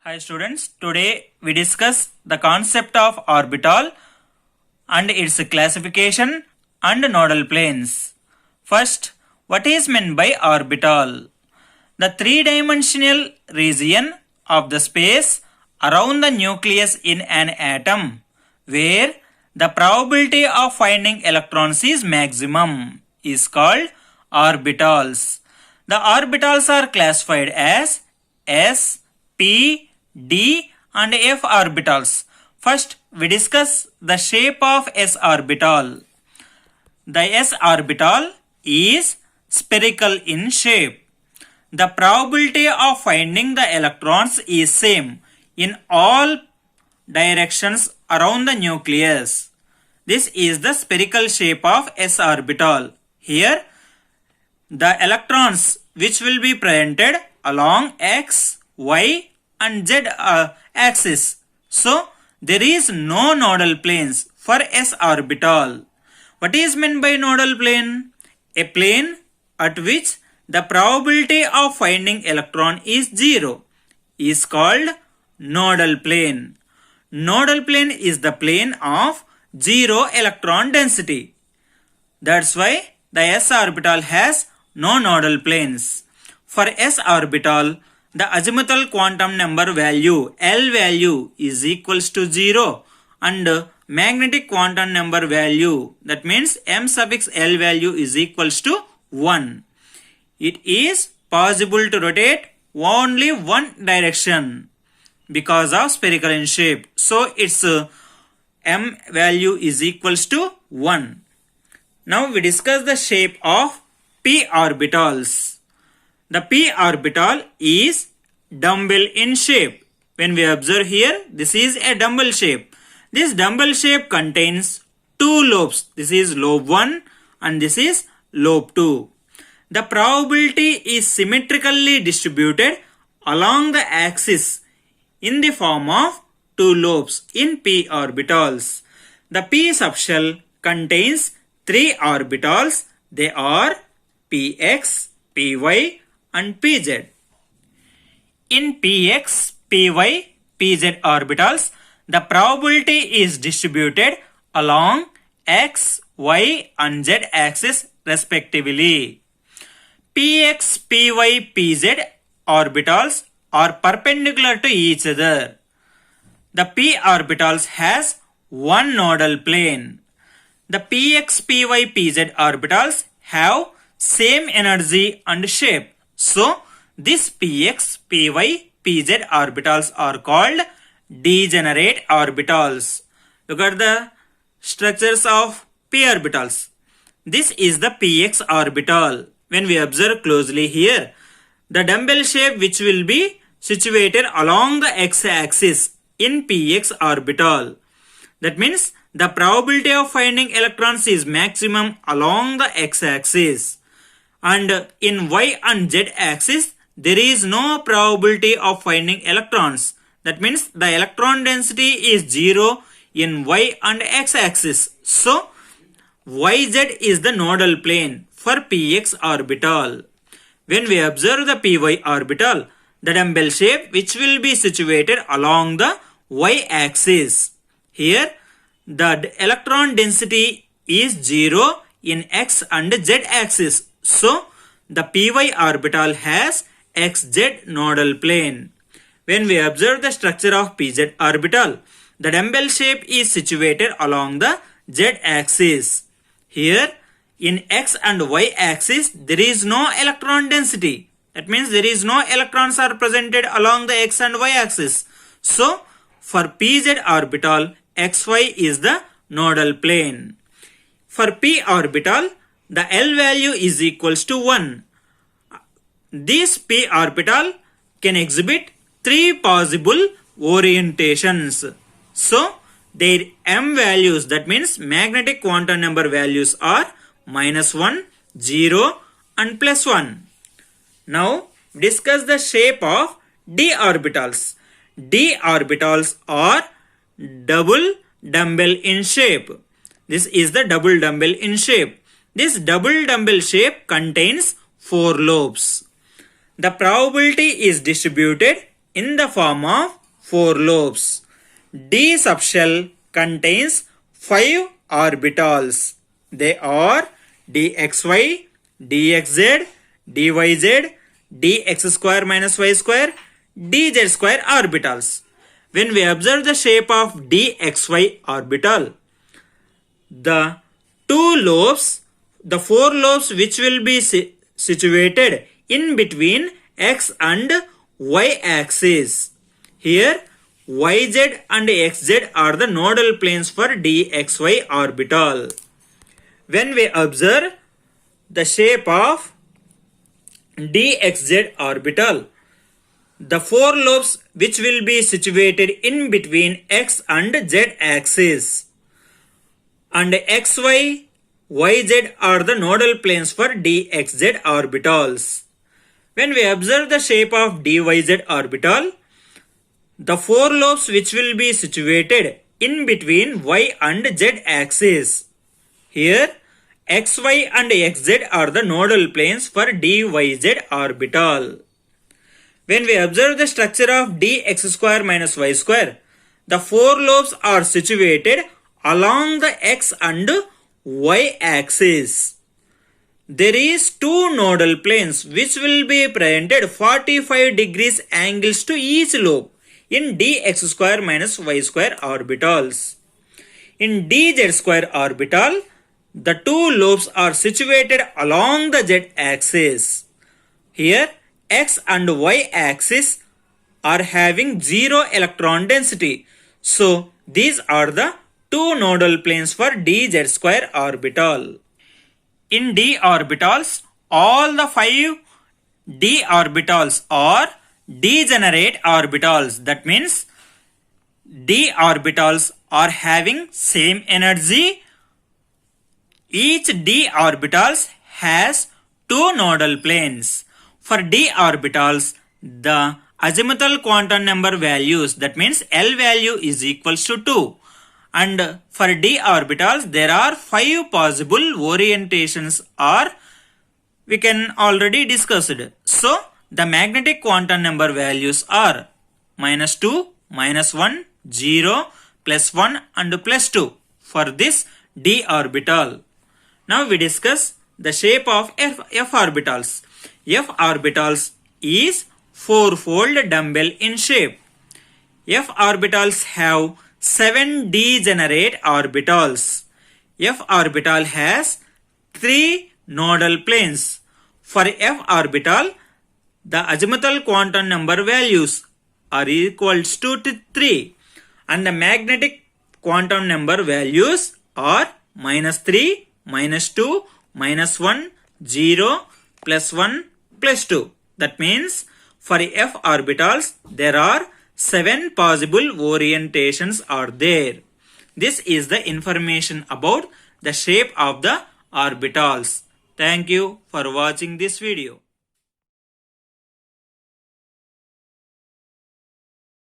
Hi students, today we discuss the concept of orbital and its classification and nodal planes. First, what is meant by orbital? The three-dimensional region of the space around the nucleus in an atom where the probability of finding electrons is maximum is called orbitals. The orbitals are classified as S, P, D and F orbitals. First, we discuss the shape of S orbital. The S orbital is spherical in shape. The probability of finding the electrons is same in all directions around the nucleus. This is the spherical shape of S orbital. Here, the electrons which will be presented along X, Y and Z axis. So, there is no nodal planes for S orbital. What is meant by nodal plane? A plane at which the probability of finding electron is 0 is called nodal plane. Nodal plane is the plane of 0 electron density. That's why the S orbital has no nodal planes. For S orbital, the azimuthal quantum number value L value is equals to 0 and magnetic quantum number value, that means M suffix L value is equals to 1. It is possible to rotate only one direction because of spherical in shape. So its M value is equals to 1. Now we discuss the shape of P orbitals. The P orbital is dumbbell in shape. When we observe here, this is a dumbbell shape. This dumbbell shape contains two lobes. This is lobe 1 and this is lobe 2. The probability is symmetrically distributed along the axis in the form of two lobes in P orbitals. The P subshell contains three orbitals. They are Px, Py and Pz. In Px, Py, Pz orbitals, the probability is distributed along X, Y and Z axis respectively. Px, Py, Pz orbitals are perpendicular to each other. The P orbitals has one nodal plane. The Px, Py, Pz orbitals have same energy and shape. So, this Px, Py, Pz orbitals are called degenerate orbitals. Look at the structures of P orbitals. This is the Px orbital. When we observe closely here, the dumbbell shape which will be situated along the x-axis in Px orbital. That means the probability of finding electrons is maximum along the x-axis. And in Y and Z axis, there is no probability of finding electrons. That means the electron density is 0 in Y and X axis. So, YZ is the nodal plane for Px orbital. When we observe the Py orbital, the dumbbell shape which will be situated along the Y axis. Here, the electron density is 0 in X and Z axis. So, the Py orbital has xz nodal plane. When we observe the structure of Pz orbital, the dumbbell shape is situated along the Z axis. Here, in X and Y axis, there is no electron density. That means there is no electrons are presented along the X and Y axis. So, for Pz orbital, xy is the nodal plane. For P orbital, the L value is equals to 1. This P orbital can exhibit three possible orientations. So, their M values, that means magnetic quantum number values are -1, 0 and +1. Now, discuss the shape of D orbitals. D orbitals are double dumbbell in shape. This is the double dumbbell in shape. This double dumbbell shape contains 4 lobes. The probability is distributed in the form of 4 lobes. D subshell contains 5 orbitals. They are dxy, dxz, dyz, dx square minus y square, dz square orbitals. When we observe the shape of dxy orbital, the 2 lobes, the 4 lobes which will be situated in between x and y axis. Here yz and xz are the nodal planes for dxy orbital. When we observe the shape of dxz orbital, the 4 lobes which will be situated in between x and z axis, and xy, yz are the nodal planes for dxz orbitals. When we observe the shape of dyz orbital, the 4 lobes which will be situated in between y and z axis. Here xy and xz are the nodal planes for dyz orbital. When we observe the structure of dx square minus y square, the 4 lobes are situated along the x and y axis. There is 2 nodal planes which will be presented 45 degrees angles to each lobe in dx square minus y square orbitals. In dz square orbital, the 2 lobes are situated along the z axis. Here x and y axis are having 0 electron density. So these are the 2 nodal planes for dz square orbital. In d orbitals, all the 5 d orbitals are degenerate orbitals. That means d orbitals are having same energy. Each d orbitals has 2 nodal planes. For d orbitals, the azimuthal quantum number values, that means L value is equals to 2. And for d orbitals, there are 5 possible orientations, or we can already discuss it. So the magnetic quantum number values are -2, -1, 0, +1 and +2 for this d orbital. Now we discuss the shape of f orbitals. F orbitals is 4-fold dumbbell in shape. F orbitals have 7 degenerate orbitals. F orbital has 3 nodal planes. For F orbital, the azimuthal quantum number values are equals to 3 and the magnetic quantum number values are -3, -2, -1, 0, +1, +2. That means for F orbitals, there are 7 possible orientations are there. This is the information about the shape of the orbitals. Thank you for watching this video.